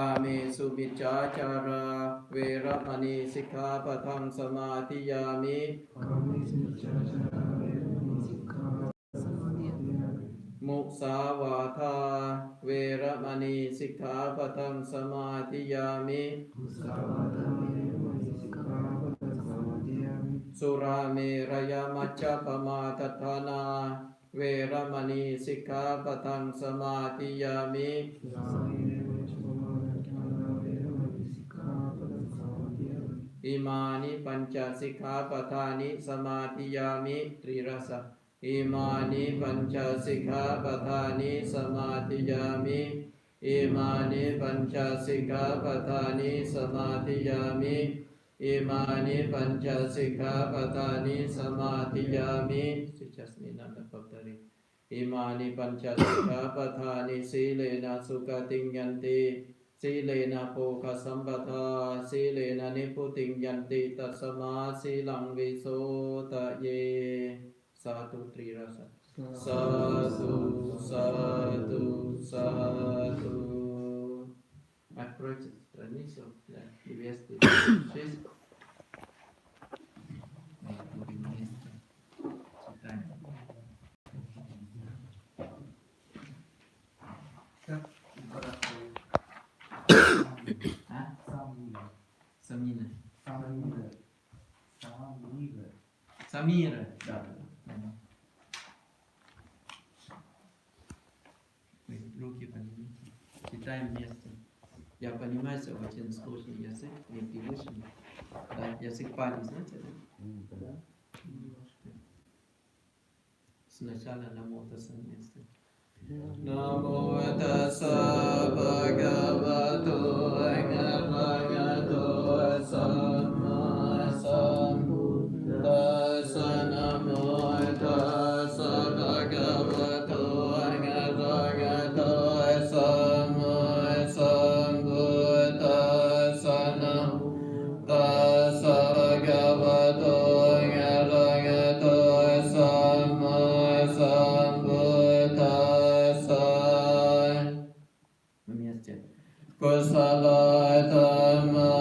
าเมสุมิจฉาจาราเวรมณีสิกขาปะทังสมาธิยามิมุสาวาทาเวรมณีสิกขาปะทังสมาธิยามิสุราเมรยมัจจปมาทัฏฐานาเวรมณีสิกขาปะทังสมาธิยามิอิมานิปัญจสิกขาปทานิสมาธิยามิตรีรสะอิมานิปัญจสิกขาปทานิสมาธิยามิอิมานิปัญจสิกขาปทานิสมาธิยามิอิมานิปัญจสิกขาปทานิสมาธิยามิสุจัสมินันตปัตตริอิมานิปัญจสิกขาปทานิสีเลนะสุขติงยันติสีเลนะโภคสัมปทาสีเลนะนิพุติงยันติตัสมาสีลังวิโสตะเยสาธุตรีราสะสาธุสาธุสาธุ Approach tradition of the previous days. Самира, да. Руки поднимите. Читаем вместе. Я понимаю, что очень сложный язык, непривычный. Да, язык пали, знаете, да? Да. Сначала намо тасса вместе. Намо тасса бхагавато арахато самма самбуddhassa намо тасса бхагавато арахато самма sambuddhassa намо тасса бхагавато арахато самма sambuddhassa вместе. Кусала тамма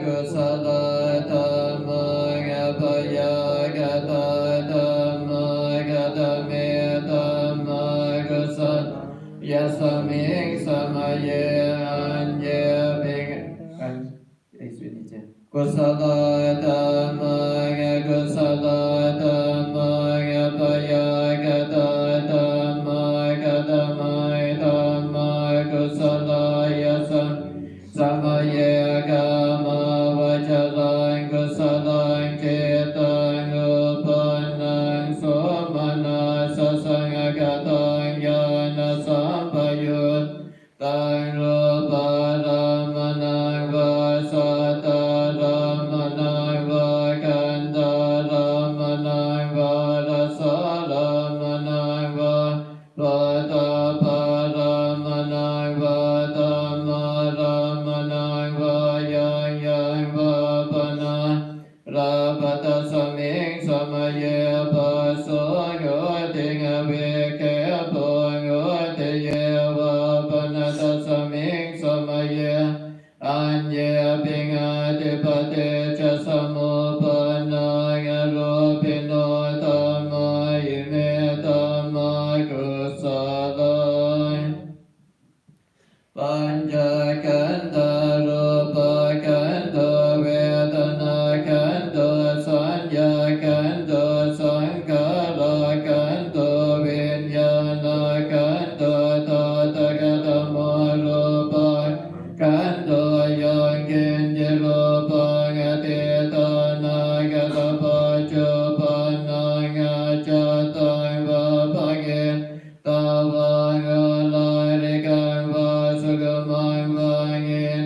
кусала тамма паягата тамма катаме тамма кусала ясамик самае анье бег. Извините. Кусала тамма кусала тамма паягата тамма катаме тамма кусала ясам самае кама вачалан кусалан кетан upannang somana sasangakatan yana sampayut tang ruparamanang vasataramanang vakantaramanang varasaramanang vataparamanang vatamaramanang vayang yang vapana rapata saming samaye paso yotinga vike pongo teye vapanata saming samaye anye pingati pate cha samupanaya rupino tama ime tama kusalai Panjakanta rupa kanta vedana kanta sanya kanta sankara kanta vinyana kanta tathagata rupa kanta yonginji rupa ngatitana gata pacupana ngacatang vapagin tavang alarigang vasugamang vangin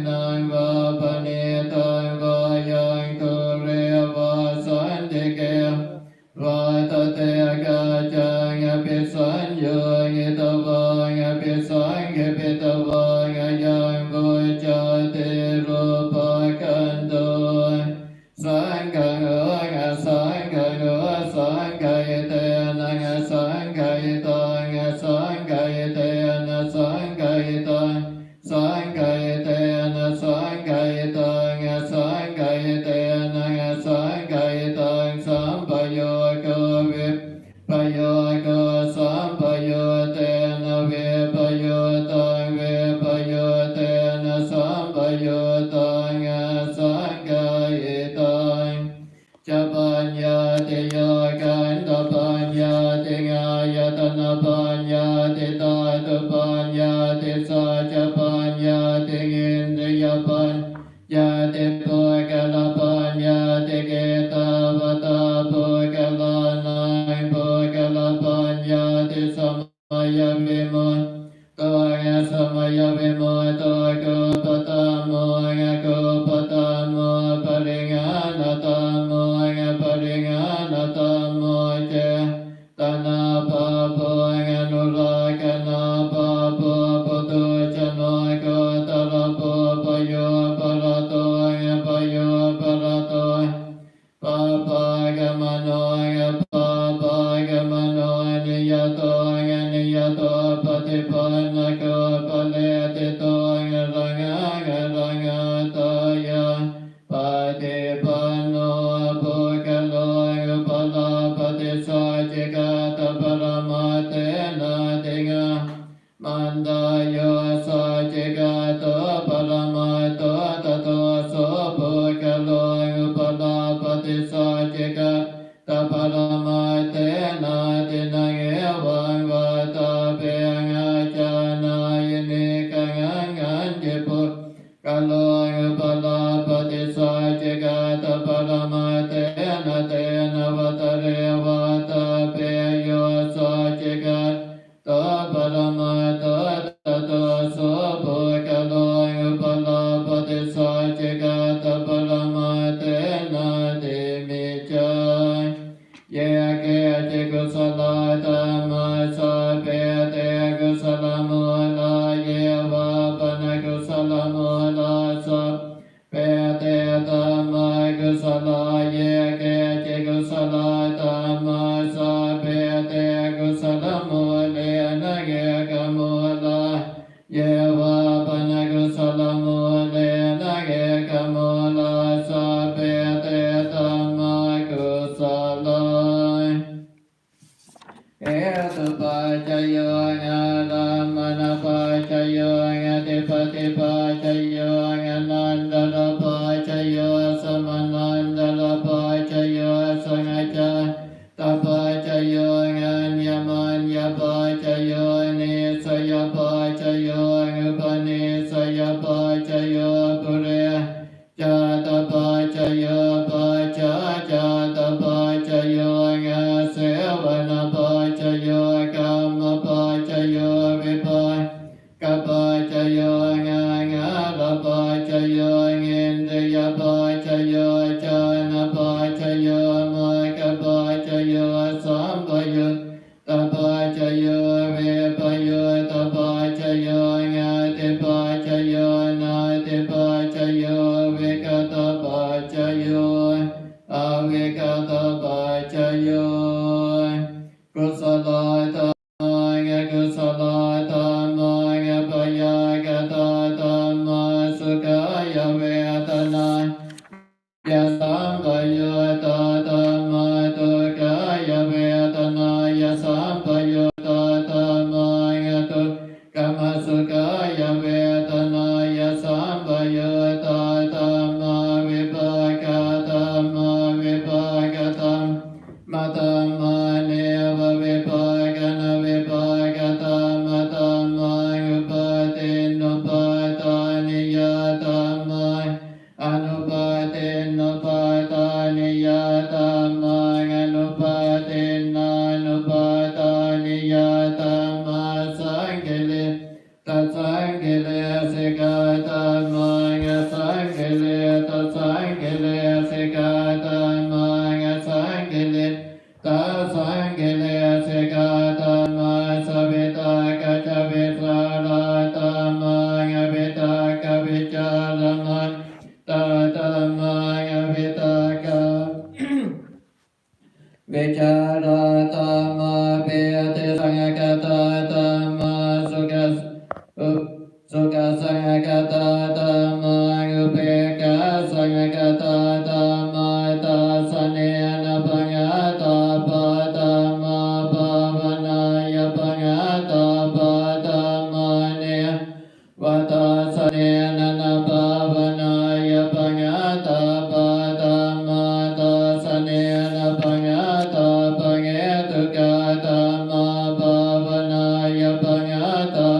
ติปัจจโยอนันตระปัจจโยสมานันตระปัจจโยสังฆัจจตปัจจโยอัญญมัญญปัจจโยนิสยปัจจโยอุปนิสยปัจจโยปุเรจาตปัจจโยปัจจจาตปัจจโยอาเสวนปัจจโยกรรมปัจจโยวิปัสกปัจจโยงลปัจจโยอินทรียปัจจโยจานปัจจโยมกปัจจโยสัมปยุตตปัจจโยเวปยุตตปัจจโยญาติปัจจโยนาติปัจจโยวิกตปัจจโยอวิกตปัจจโยกุศลตังกุศลธัมมังปยากตาธัมมาสุขายเวทนายะสัมปยุตตาธัมมาทุกขายเวทนายะสัมปยุตตาธัมมังทุกขมสุขายเวทนายะสัมปยุตตาธัมมาวิภากธัมมาวิภากธัมมาธัมมาเนววิภากนวิภากธัมมาธัมมาอุปาทินุปาทานิยธัมมาอนุปาทินุปาทานิยธัมมาอนุปาทินานุปาทานิยธัมมาสังกิเลตัสสังกิเลสิกาธัมมาสังกิเลตัสสังกิเลสิกาธัมมาสังกิเลตัสสังกิเลสิกาธัมมาสวิตากะจวิสาราธัมมาวิตากะวิจารมัตตาธัมมาวิตากะวิจาราธัมมาเปติสังฆตาธัมมาสุขสุขสังฆตาธัมมาอุเบกขาสังฆตาธัมมาตัสสะเนนะปัญญาตาปะธัมมาภาวนายปัญญาตาปะธัมมาเนวัตตัสสะเนนะภาวนายปัญญาตาปะธัมมาตัสสะเนนะปัญญาตาปัญญตุกะธัมมาภาวนายปัญญาตา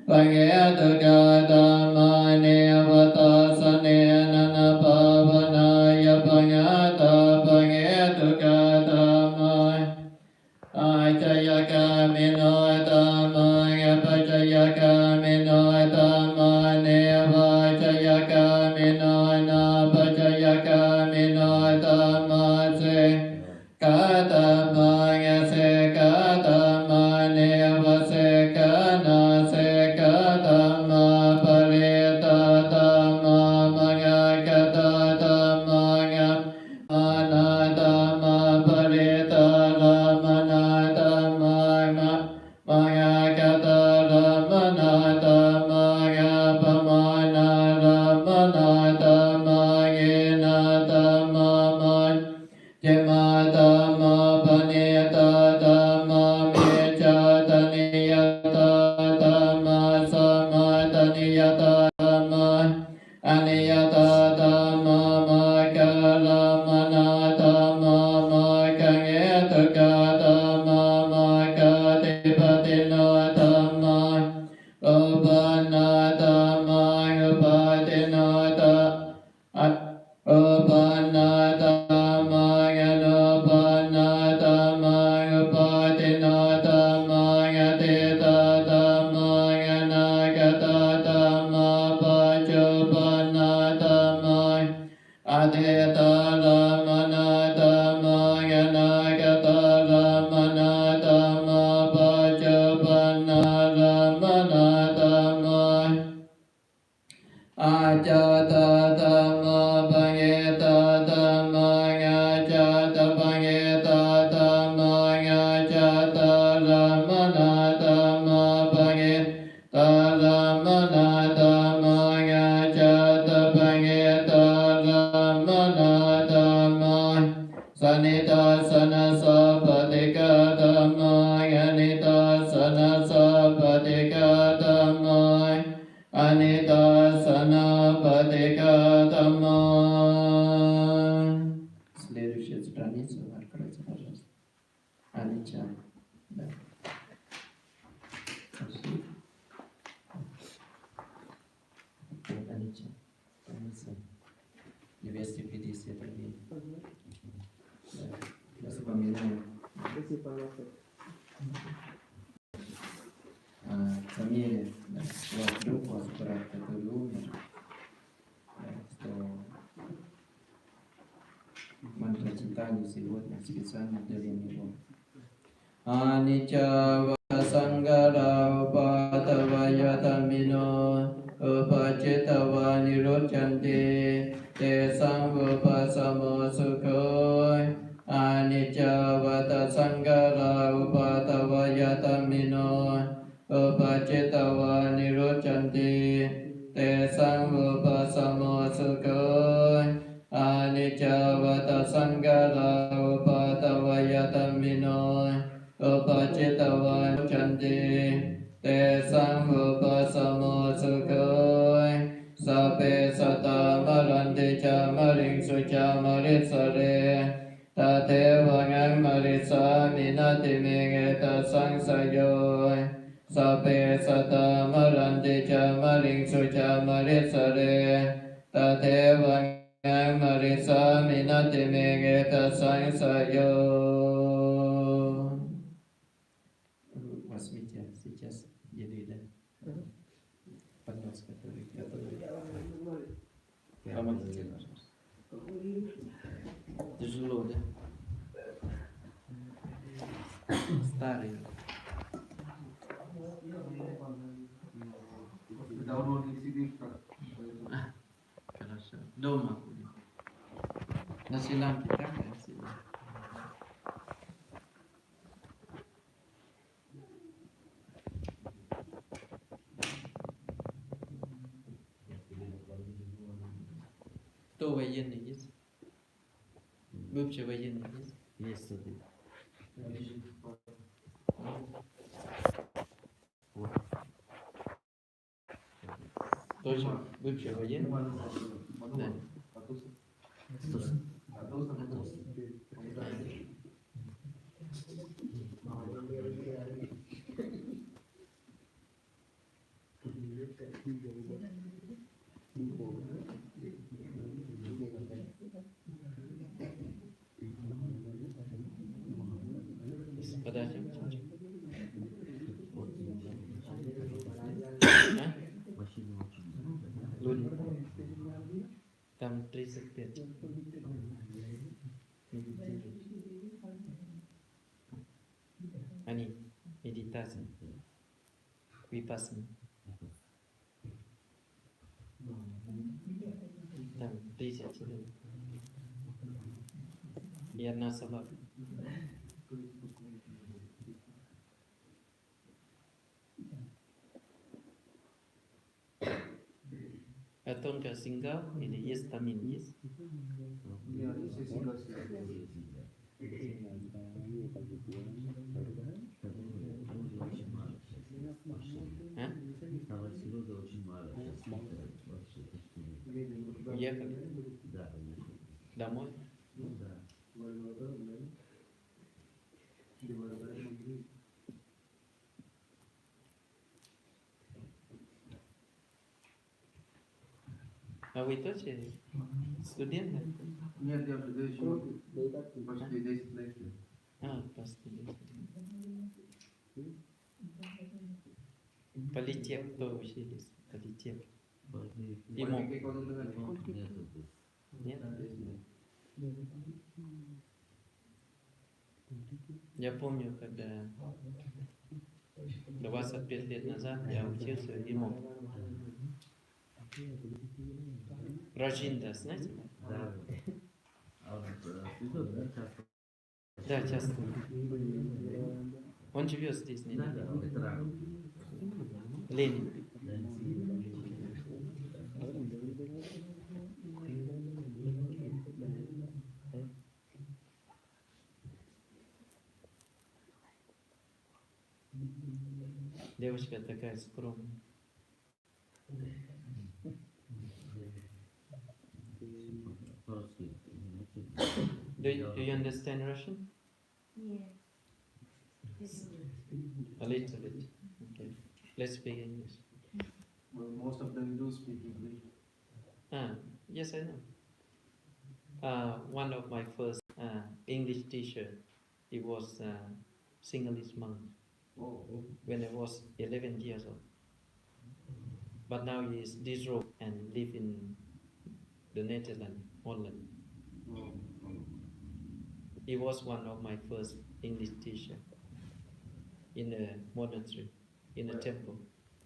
ปัญญตุกะธัมมาเนวัตตัสสะเนนะภาวนายปัญญาตาปัญญตุกะธัมมาอาจยกามิโนธัมมังปัจจยกามิโนธัมมาเนวัจยกามิโนนาปัจจยกามิโนธัมมาเสกาธัมมังเสกาธัมมาเนวเสกานาเสกาธัมมาปริตาธัมมามังคตาธัมมังมานาธัมมาปริตาธัมมานาธัมมามังคตาธัมมานาธัมมาปมานาธัมมานาธัมมาเยนะธัมมามัจเจมาธัมมาปณิตาธัมมาเมจาตนิยตาธัมมาสัมมาตนิยตาธัมมาอนิยตาธัมมามาคาลามนาธัมมามาคังเอตุกะธัมมามาคาติปติโนธัมมาอุปนาธัมมาอุปาทิโนตัสอุปนาธัมมาอนุปนาธัมมาอุปาทิโนธัมมาอติตาธัมมาอนาคตาธัมมาปัจจุบันนาธัมมาอติตาธัมมานาธัมมาอนาคตาธัมมานาธัมมาปัจจุบันนาธัมมานาธัมมาอาจาตาธัมมาปัญญตาธัมมาอาจาตปัญญตาธัมมาอาจาตาธัมมานาธัมมาปัญญตาธัมมานาธัมมาอาจาตปัญญตาธัมมานาธัมมาสนิทัสสนะสัพพติกะธัมมาอนิทัสสนะสัพพติกะธัมมาอนิทั Vipassana Padeka Dhamma. Следующая страница, откройте, пожалуйста. Анича. Да. Анича. Страница 251. Да. Вспоминаем. Фамилия, да, ваш друг, ваш брат, который умер, да, что мантрачитание сегодня специально для него. Анича васангара упатаваятамино упачитава ниручанти тесам упасamo сукой. Анича васангара упатаваятамино Upacitava niruchanti te samvupasamo sukhoy anicca vata sanghara upatavayatamino upacitava niruchanti te samvupasamo sukhoy sape sata maranti ca maringsu ca maritsare tate vangang maritsa minati mingeta sangsayoy Sape sata maranti ca maringsu ca maritsare tate vangang maritsa minati mingeta sangsayo. Возьмите сейчас еды, да? Поднос, который готовит. Помогите, пожалуйста. Тяжело, да? Старый. Хорошо. Дома будем. На Шри-Ланке так красиво. Кто военный есть? Бывший военный есть? Есть один. Точно, бывший военный? Да. Подожди. Луни. Там 35. Они медитация. Випассана. Там 30 лет. И одна собака. А тонкая сингал или есть тамин есть? Уехали? Да. Домой? Да. А вы тоже студенты? Нет, я уже еще почти 10 лет. Почти 10 лет. Политех, кто учились? Политех. Ему. Нет? Я помню, когда 25 лет назад я учился в ИМО. Раджинда, знаете? Да. Да, часто. Он живет здесь, не да? Ленин. Девочка такая скромная. Do you understand Russian? Yes. A little bit. Okay. Let's speak English. Well, most of them do speak English. Yes, I know. One of my first English teacher, he was Sinhalese monk Oh, when I was 11 years old. But now he is disrobed and live in the Netherlands, Holland. oh. He was one of my first English teacher in a monastery, in a temple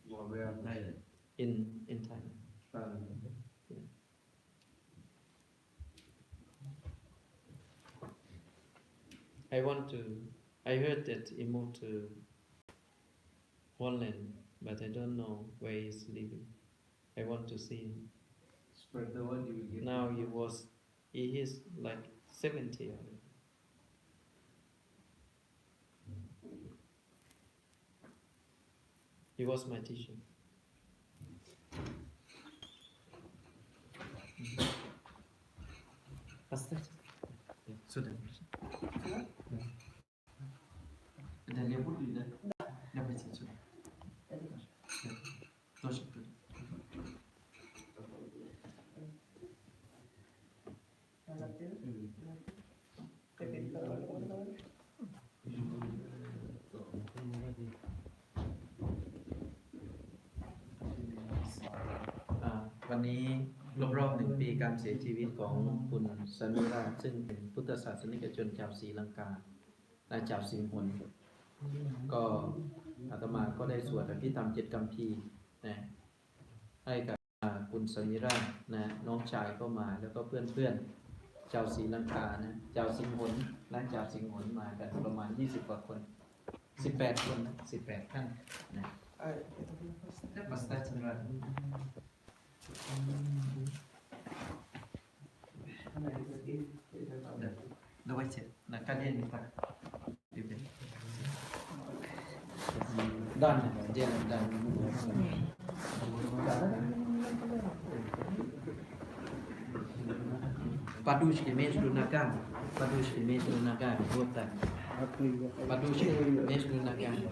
Where are Thailand? in Thailand. Yeah. I heard that he moved to Holland, but I don't know where he's living. I want to see him. Spread the word, you will get. Now he is like 70 already. He was my teacher. Поставьте. Сюда. Да, я буду, да? Давайте сюда. Тоже туда.วันนี้รอบๆ1 ปีการเสียชีวิตของคุณสมิราซึ่งเป็นพุทธศาสนิกชนชาวศรีลังกาและชาวสิงห์หนก็อาตมาก็ได้สวดอภิธรรม7 คัมภีร์นะให้กับคุณสมิรานะน้องชายก็มาแล้วก็เพื่อนๆชาวศรีลังกานะชาวสิงห์หนและชาวสิงห์หนมากันประมาณ20 กว่าคน18 คน18 ท่านนะมาสตาร์ทกันДавайте на колени так. Дальше делаем, да. Подушки между ногами. Подушки между ногами. Вот так. Подушки между ногами.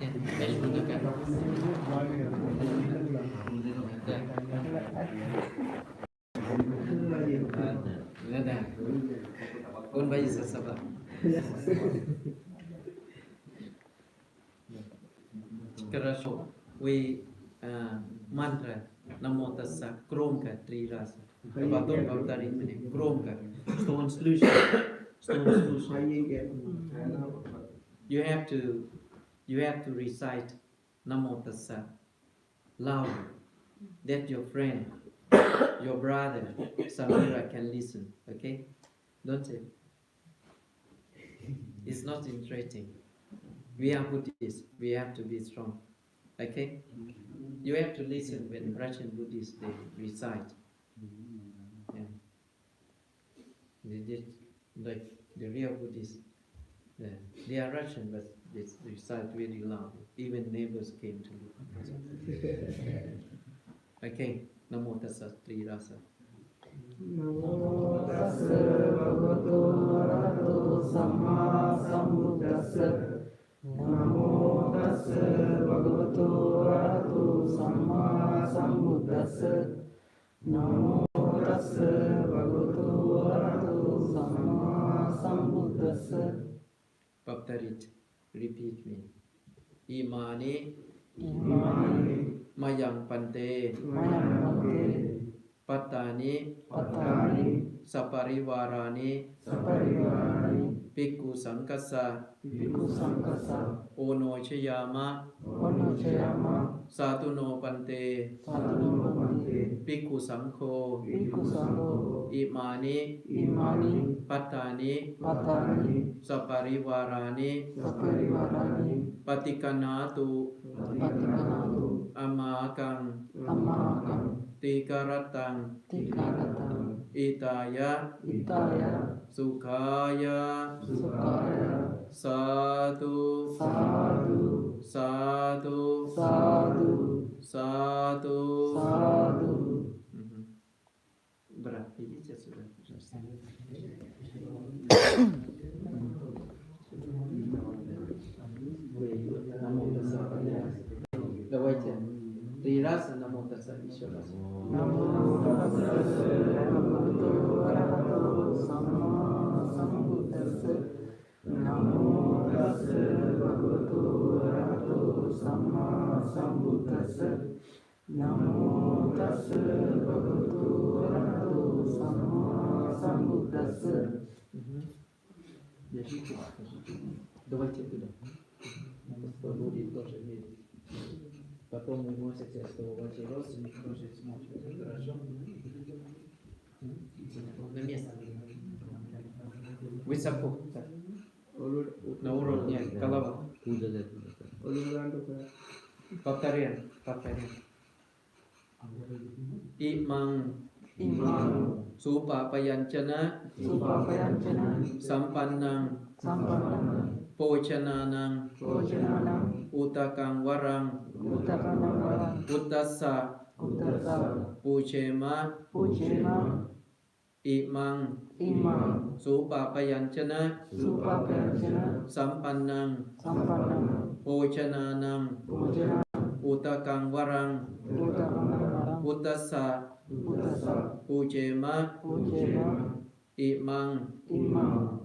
Нет, между ногами. Да. Он боится собак. Хорошо. Вы мантра Намо Тасса громко 3 раза. А потом повторить мне громко, что он слышит. You have to recite Namo Tassa loud that your friend, your brother, Samira can listen. Okay? Don't it? It's not interesting. We are Buddhists. We have to be strong. Okay? You have to listen when Russian Buddhists they recite. Yeah. They just like the real Buddhists. They are Russian, but they recite very loud. Even neighbors came to look. Okay, Namo Tassa 3 rasa. Namo Tassa Bhagavato Arahato Samma Sambuddhassa. Namo Tassa Bhagavato Arahato Samma Sambuddhassa. Namo Tassa Bhagavato Arahato Samma Sambuddhassa. Bhaktarit, repeat me. Imani Mayang Pante Patani Saparivarani Bhikkhu Sankassa Ono Chayama Satuno Pante Bhikkhu Sankho Imani Patani Saparivarani Patikanatu Amakang Tikaratang Itaya Sukhaya Sadhu Namo tassa Давайте 3 раза Namo tassa еще раз. Namo tassa bhagavato arahato samma sambuddhassa. Namo tassa bhagavato arahato samma sambuddhassa. Namo tassa bhagavato arahato samma sambuddhassa. Давайте туда. Что будет тоже видеть. Потом вы можете, что у ваших родственников тоже смотрят. Хорошо? На место. Высоко. Так. На уровне головы. Повторяем. Иман. Супа паянчана. Сампаннang. Pochananang. Utakang warang. Uttassa. Puchema. Imang. Supa payanchana. Sampannang. Pochananang. Utakang warang. Uttassa. Puchema. Imang.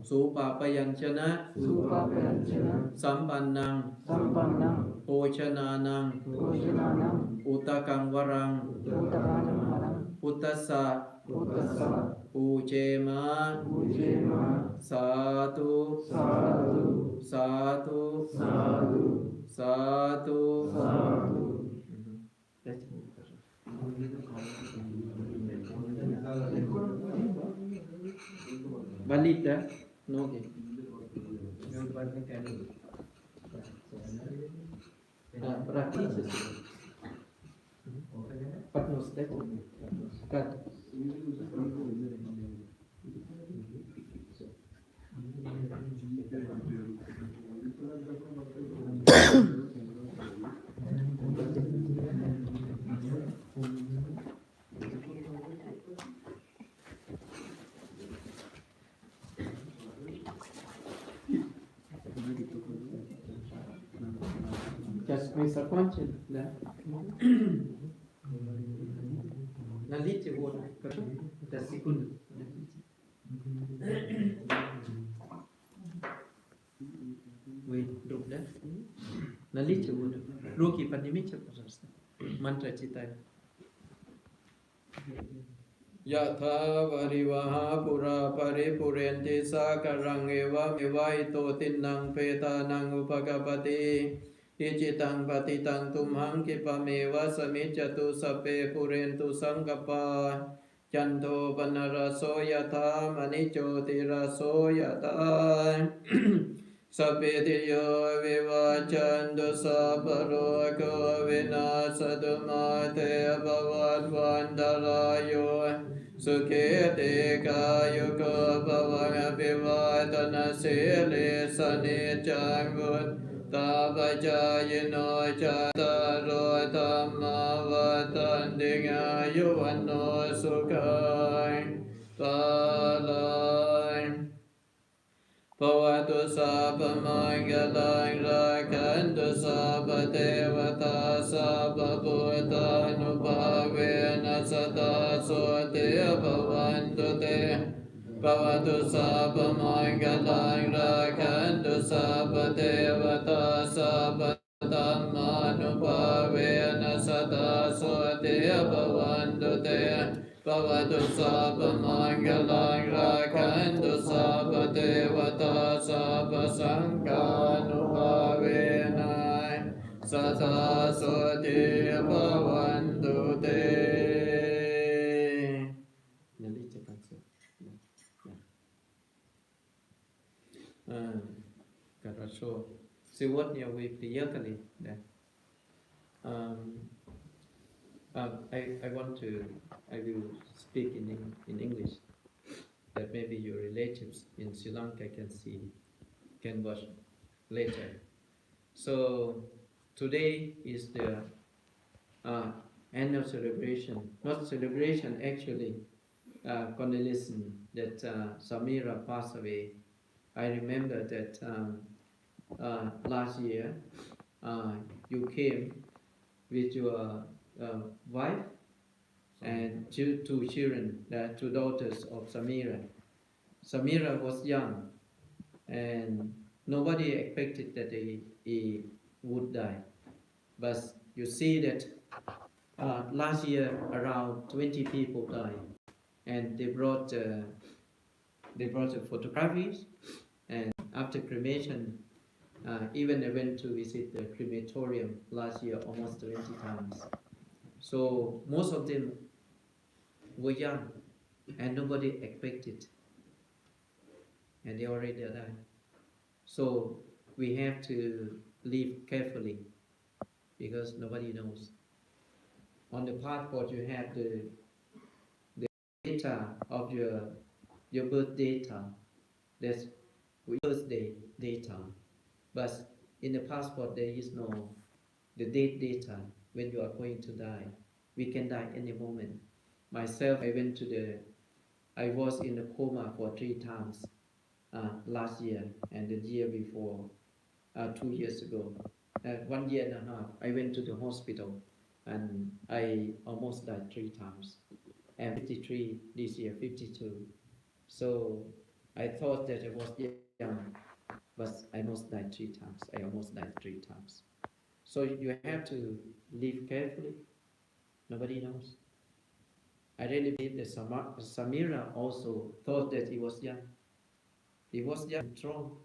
Supa payanchana. Sampannang. Pochananang. Utakang warang. Uttassa. Puchema. Satu. Valid dah? No, okay. Praktis sesuatu. Patnos, dah. Kan? Сейчас мы закончим, да? Налейте воду, хорошо? Да, секунду. Вы друг, да? Налейте воду. Руки поднимите, пожалуйста. Мантра читаем. Yatha varivaha pura paripurenti sakarang eva mevaito tinnang petanang upakapati Icitang patitang tumhang kipameva samicatu sape purentu sangkapa Janto panaraso yatha manicho tiraso yatha Sape tiyo vivachandu saparo ko vinasadu mate bhavat vandarayo Sukete kayuko bhavanga vivatana sile sani changut Tapajayino chataro tamma vatandiga yuvano sukhai palai Pavatu sapamangalang rakantu sapatevata sapabhutanubhavena sata sote bhavantu te Pavatu sapamangalang rakantu sapatevata sapatamanubhavena sata sote bhavantu te Pavatu sapamangalang rakantu sapatevata sapasangkanubhavena sata sote bhavantu te. Хорошо. Сегодня вы приехали, да? I will speak in English. That maybe your relatives in Sri Lanka can watch later. So today is the annual celebration. Not celebration actually. condolences that Samira passed away. I remember that last year you came with your wife and two children, two daughters of Samira. Samira was young, and nobody expected that he would die. But you see that last year around 20 people died, and they brought the photographies. And after cremation, even I went to visit the crematorium last year almost 20 times. So most of them were young, and nobody expected, and they already died. So we have to live carefully because nobody knows. On the passport, you have the data of your birth data. That's birthday data. But in the passport, there is no the date data when you are going to die. We can die any moment. Myself, I was in a coma for 3 times last year and the year before, 2 years ago. 1 year and a half, I went to the hospital and I almost died 3 times. And 53 this year, 52. So I thought that I was young, but I almost died 3 times. I almost died 3 times. So you have to live carefully. Nobody knows. I really believe that Samira also thought that he was young. He was young, strong,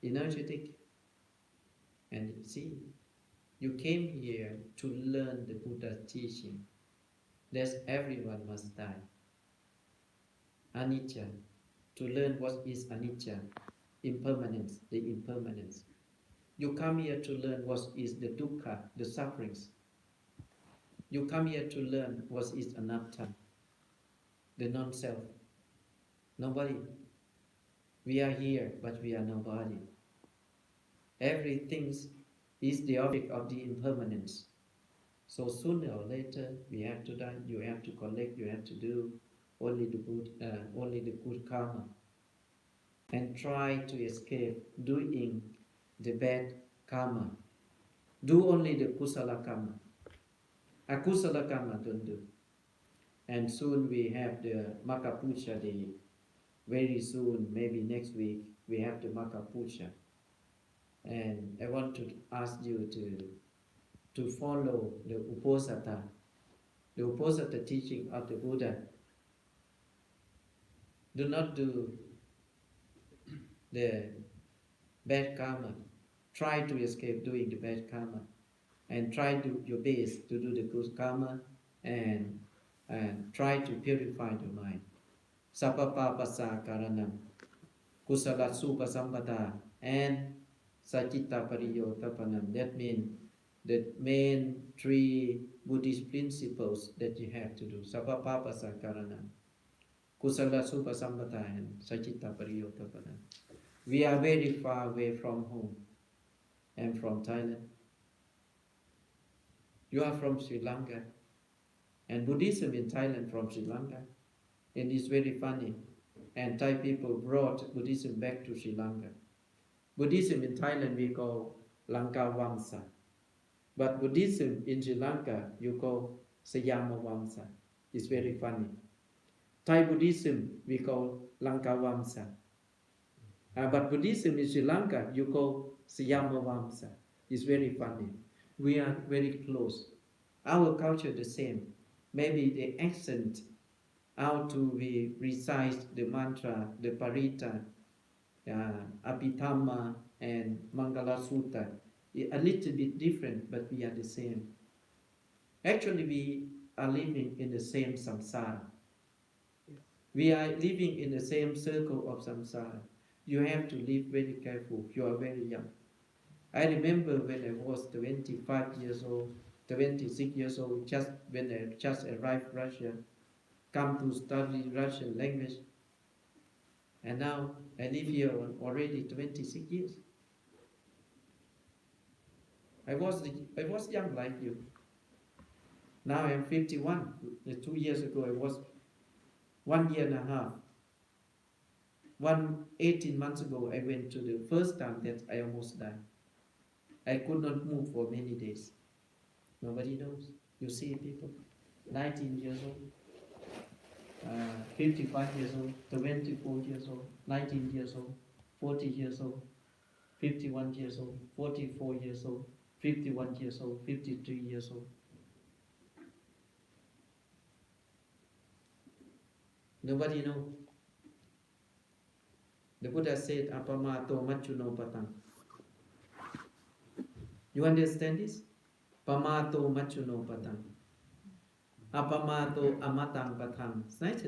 energetic. And see, you came here to learn the Buddha's teaching. That everyone must die. Anicca, to learn what is anicca, impermanence, the impermanence. You come here to learn what is the dukkha, the sufferings. You come here to learn what is anatta, the non-self. Nobody. We are here, but we are nobody. Everything is the object of the impermanence. So sooner or later, we have to die. You have to collect. You have to do only the good karma, and try to escape doing the bad karma. Do only the kusala karma. Akusala karma don't do. And soon we have the Maka Puja Day. Very soon, maybe next week, we have the Maka Puja. And I want to ask you to follow the Uposatha teaching of the Buddha. Do not do the bad karma. Try to escape doing the bad karma, and try to your best to do the good karma, and try to purify the mind. Sapapapasa karanam, kusala supasampada, and sacitta pariyotapanam. That means the main 3 Buddhist principles that you have to do. Sapapapasa karanam, kusala supasampada, and sacitta pariyotapanam. We are very far away from home and from Thailand. You are from Sri Lanka, and Buddhism in Thailand from Sri Lanka. And it's very funny. And Thai people brought Buddhism back to Sri Lanka. Buddhism in Thailand we call Lanka Vamsa. But Buddhism in Sri Lanka you call Sayama Vamsa. It's very funny. Thai Buddhism we call Lanka Vamsa. But Buddhism in Sri Lanka you call Sayama Vamsa. It's very funny. We are very close. Our culture the same. Maybe the accent, how to we recite the mantra, the parita, Abhidhamma and Mangala Sutta, a little bit different, but we are the same. Actually, we are living in the same samsara. We are living in the same circle of samsara. You have to live very careful. You are very young. I remember when I was 25 years old, 26 years old, just when I just arrived Russia, come to study Russian language, and now I live here already 26 years. I was young like you. Now I'm 51. 2 years ago I was 1 year and a half. 18 months ago, I went to the first time that I almost died. I could not move for many days. Nobody knows. You see people, 19 years old, 55 years old, 24 years old, 19 years old, 40 years old, 51 years old, 44 years old, 51 years old, 53 years old. Nobody knows. The Buddha said, Apamato machuno patang. You understand this? Pamato machuno patang. Apamato amatang patang. It's nice,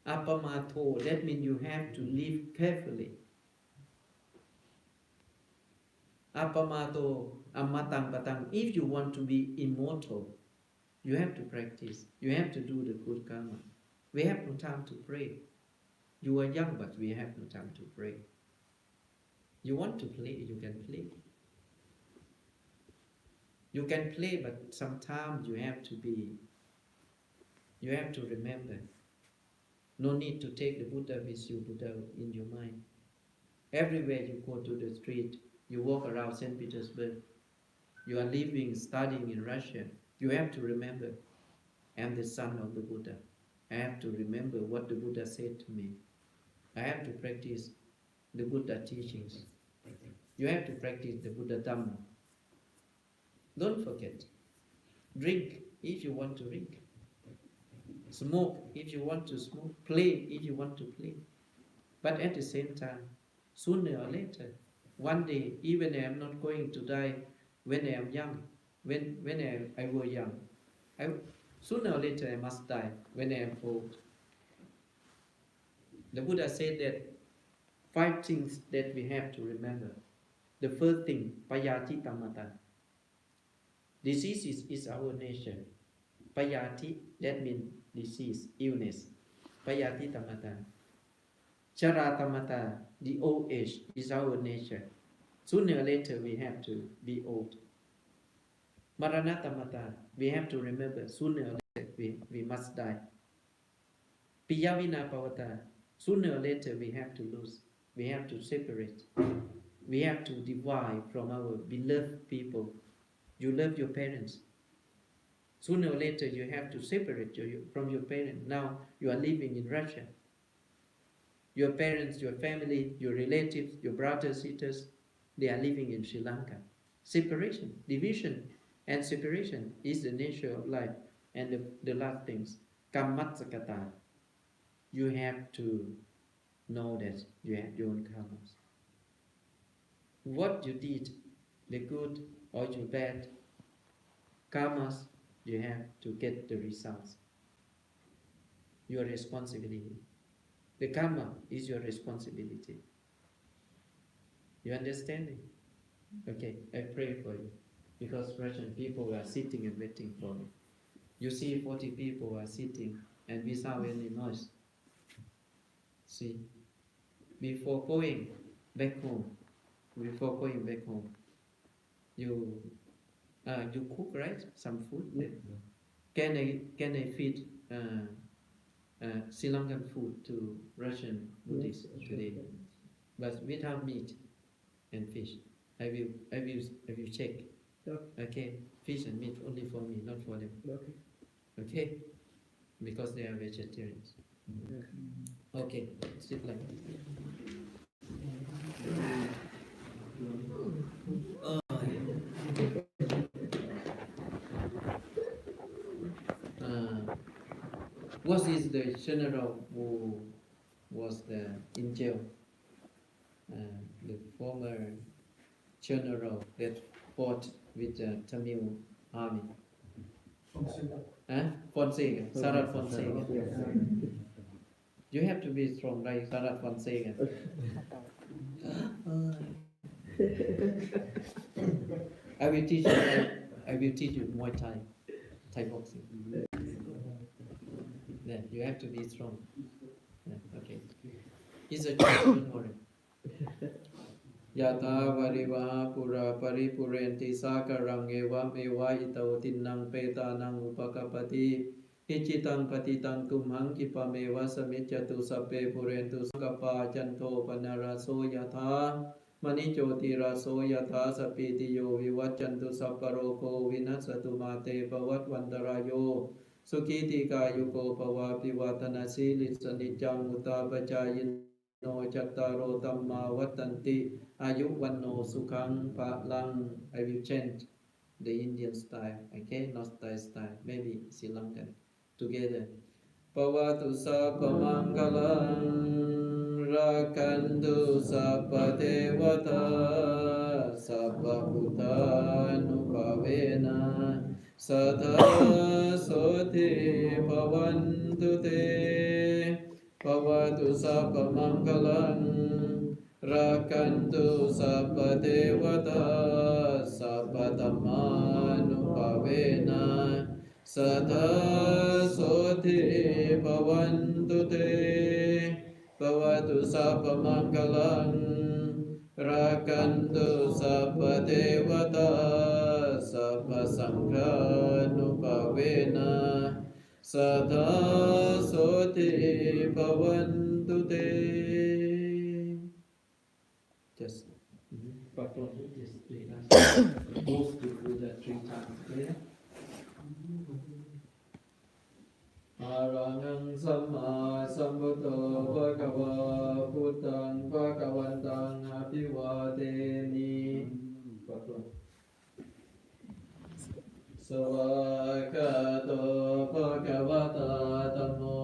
Apamato, that means you have to live carefully. Apamato amatang patang. If you want to be immortal, you have to practice. You have to do the good karma. We have no time to pray. You are young, but we have no time to pray. You want to play, you can play. You can play, but sometimes you have to remember. No need to take the Buddha with you, Buddha in your mind. Everywhere you go to the street, you walk around St. Petersburg, you are living, studying in Russia, you have to remember, I am the son of the Buddha. I have to remember what the Buddha said to me. I have to practice the Buddha teachings. You have to practice the Buddha Dhamma. Don't forget. Drink if you want to drink. Smoke if you want to smoke. Play if you want to play. But at the same time, sooner or later, one day, even I am not going to die when I am young, when I was young, sooner or later I must die when I am old. The Buddha said that 5 things that we have to remember. The first thing, payati tamata. Disease is our nature. Payati, that means disease, illness. Payati tamata. Chara tamata, the old age, is our nature. Sooner or later we have to be old. Marana tamata, we have to remember, sooner or later we must die. Piyavina pavata, sooner or later we have to lose. We have to separate. We have to divide from our beloved people. You love your parents. Sooner or later you have to separate from your parents. Now you are living in Russia. Your parents, your family, your relatives, your brothers, sisters, they are living in Sri Lanka. Separation, division and separation is the nature of life. And the last things, kammatsakata. You have to know that you have your own karmas. What you did, the good or the bad, karmas, you have to get the results. Your responsibility. The karma is your responsibility. You understand it? Okay, I pray for you. Because Russian people are sitting and waiting for me. You see 40 people are sitting and without any noise. See, before going back home, you cook, right? Some food. Yeah. Can I feed Sri Lankan food to Russian Buddhists today? But without meat and fish. I will check. Okay, fish and meat only for me, not for them. Okay, because they are vegetarians. Okay, sit like that. What is the general who was in jail? The former general that fought with the Tamil army. Fonseca, Sarath Fonseca. You have to be strong like Sarath Fonseca. I will teach you Muay Thai, Thai boxing. Then you have to be strong. Yeah, okay. It's a joke, don't worry. Yata variva pura paripurenti sakarang evam eva ito tinnang peta nang upakapati อิจิตังปฏิตังตุมหังกิปะเมวะสมิจจตุสัพเพปุเรนตุสังกปาจันโทปนาราโสยถามณิโชติราโสยถาสพปิติโยวิวัจจันตุสัพพะโรโควินัสสตุมาเตปวัตวันตรายโยสุขีติกายุโกภวะปิวัตนาสีลิสนิจจังมุตตาปจายโนจัตตารโอตัมมาวัตตันติอายุวันโนสุขังภะลัง I will change the Indian style okay not Thai style maybe Sri Lankan together Pavatu Sapa Mangalam Rakantu Sapa Devata Sapa Bhutanupavena Sada Soti Pavantu Te Pavatu Sapa Mangalam Rakantu Sapa Devata Sapa Dhammanupavena Sada Soti Bhavantu Te Bhavatu Sapa Mangalam Rakantu Sapa Devata Sapa Sanghanupavena Sada Soti Bhavantu Te Just just three times. Both to do that 3 times. Clear? Arangang Samma Sambuddho Bhagava Buddhaṃ Bhagavantaṃ Abhivadeni Savakato Bhagavata Dhammo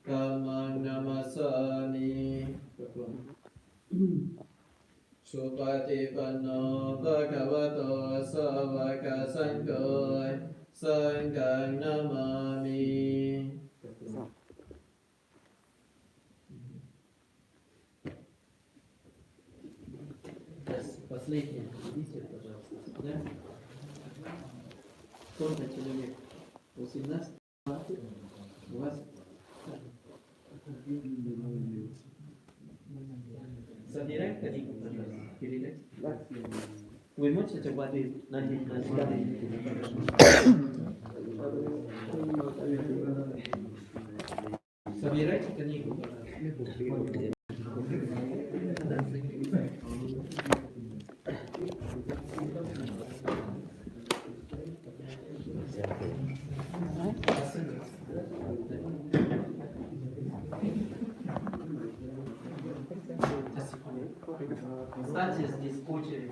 Dhammang Namassami Supatipanno Bhagavato Savaka Sangho Sanghang Namami Последнее, видите, пожалуйста, да? Сколько человек? 18? 20? У вас? Собирай книгу, пожалуйста. Передай. Вы можете воды налить на себя? Собирайте книгу, пожалуйста. Встаньте здесь очередь.